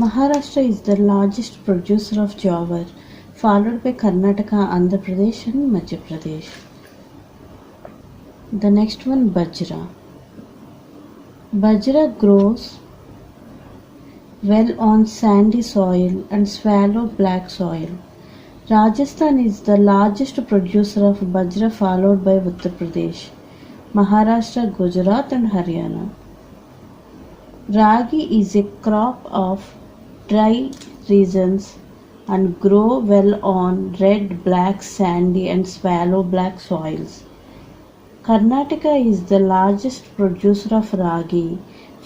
Maharashtra is the largest producer of jowar, followed by Karnataka, Andhra Pradesh, and Madhya Pradesh. The next one, Bajra. Bajra grows well on sandy soil and shallow black soil. Rajasthan is the largest producer of Bajra, followed by Uttar Pradesh, Maharashtra, Gujarat, and Haryana. Ragi is a crop of dry regions and grow well on red, black, sandy, and shallow black soils. Karnataka is the largest producer of ragi,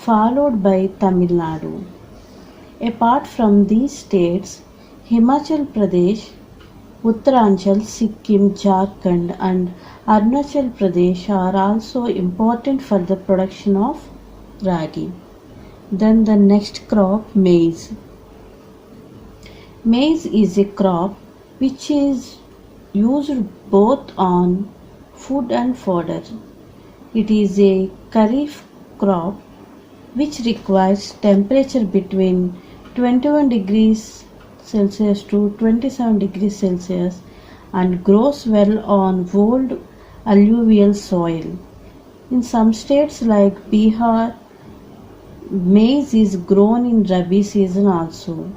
followed by Tamil Nadu. Apart from these states, Himachal Pradesh, Uttaranchal, Sikkim, Jharkhand, and Arunachal Pradesh are also important for the production of ragi. Then the next crop, maize. Maize is a crop which is used both on food and fodder. It is a kharif crop which requires temperature between 21 degrees Celsius to 27 degrees Celsius and grows well on old alluvial soil. In some states like Bihar, maize is grown in Rabi season also.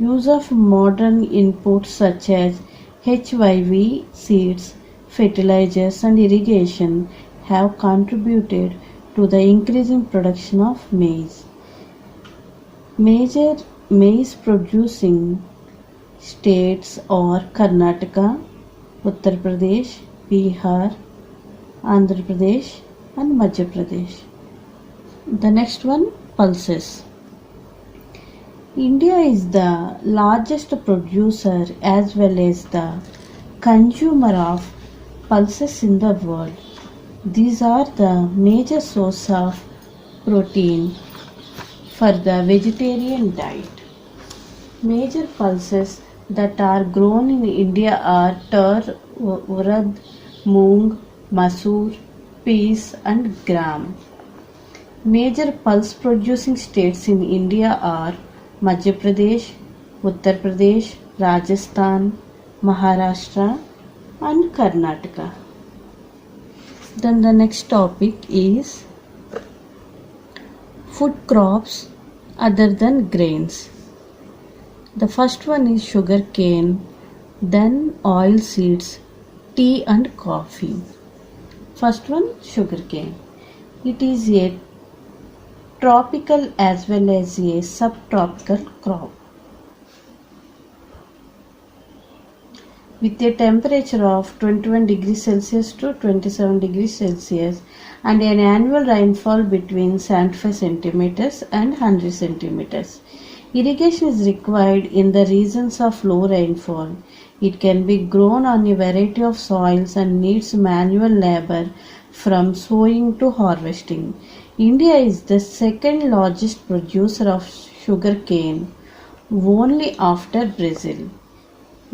Use of modern inputs such as HYV seeds, fertilizers, and irrigation have contributed to the increasing production of maize. Major maize producing states are Karnataka, Uttar Pradesh, Bihar, Andhra Pradesh, and Madhya Pradesh. The next one, pulses. India is the largest producer as well as the consumer of pulses in the world. These are the major source of protein for the vegetarian diet. Major pulses that are grown in India are tur, urad, moong, masoor, peas, and gram. Major pulse producing states in India are Madhya Pradesh, Uttar Pradesh, Rajasthan, Maharashtra, and Karnataka. Then the next topic is food crops other than grains. The first one is sugar cane, then oil seeds, tea and coffee. First one, sugar cane. It is a tropical as well as a subtropical crop. With a temperature of 21 degrees Celsius to 27 degrees Celsius and an annual rainfall between 75 centimeters and 100 centimeters. Irrigation is required in the regions of low rainfall. It can be grown on a variety of soils and needs manual labor from sowing to harvesting. India is the second largest producer of sugar cane, only after Brazil.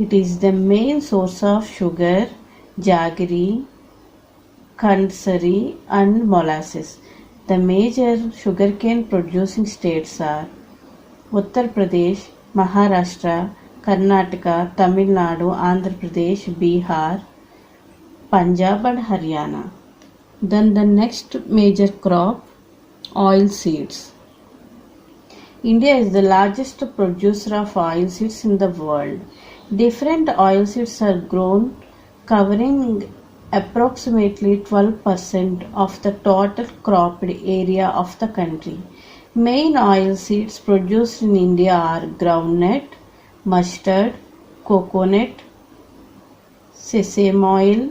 It is the main source of sugar, jaggery, kandsari, and molasses. The major sugarcane producing states are Uttar Pradesh, Maharashtra, Karnataka, Tamil Nadu, Andhra Pradesh, Bihar, Punjab, and Haryana. Then the next major crop, oil seeds. India is the largest producer of oil seeds in the world. Different oil seeds are grown, covering approximately 12% of the total cropped area of the country. Main oil seeds produced in India are groundnut, mustard, coconut, sesame oil,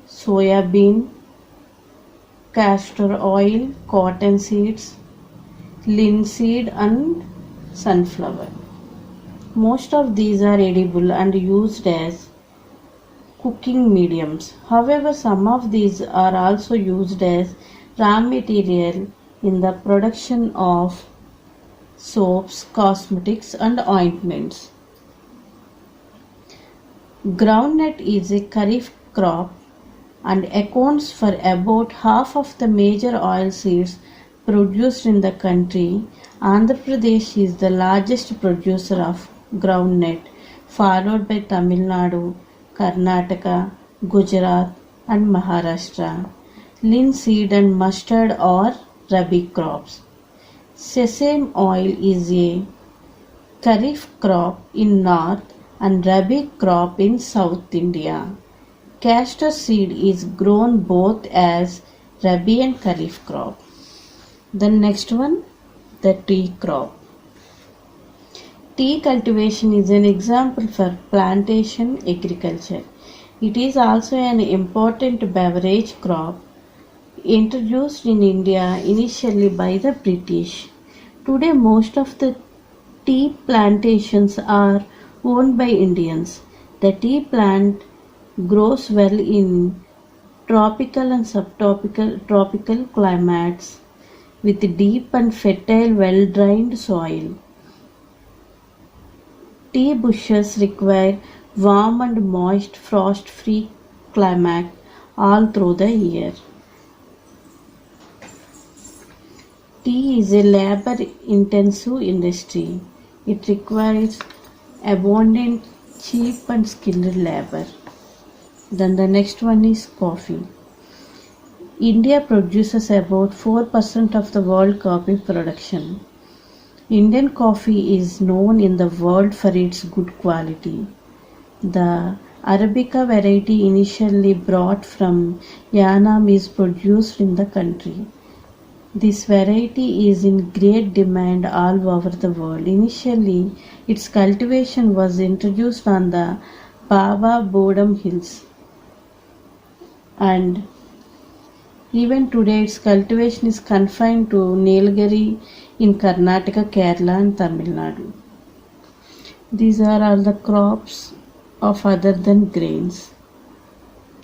soya bean, castor oil, cotton seeds, linseed, and sunflower. Most of these are edible and used as cooking mediums. However, some of these are also used as raw material in the production of soaps, cosmetics, and ointments. Groundnut is a kharif crop and accounts for about half of the major oil seeds produced in the country, Andhra Pradesh is the largest producer of groundnut, followed by Tamil Nadu, Karnataka, Gujarat, and Maharashtra. Linseed and mustard are rabi crops. Sesame oil is a kharif crop in north and rabi crop in south India. Castor seed is grown both as rabi and kharif crop. The next one, the tea crop. Tea cultivation is an example for plantation agriculture. It is also an important beverage crop introduced in India initially by the British. Today, most of the tea plantations are owned by Indians. The tea plant grows well in tropical and tropical climates with deep and fertile, well drained soil. Tea bushes require warm and moist, frost free climate all through the year. Tea is a labor intensive industry. It requires abundant, cheap, and skilled labor. Then the next one is coffee. India produces about 4% of the world coffee production. Indian coffee is known in the world for its good quality. The Arabica variety initially brought from Yanam is produced in the country. This variety is in great demand all over the world. Initially, its cultivation was introduced on the Baba Bodam Hills, and even today its cultivation is confined to Nilgiri in Karnataka, Kerala and Tamil Nadu. These are all the crops of other than grains.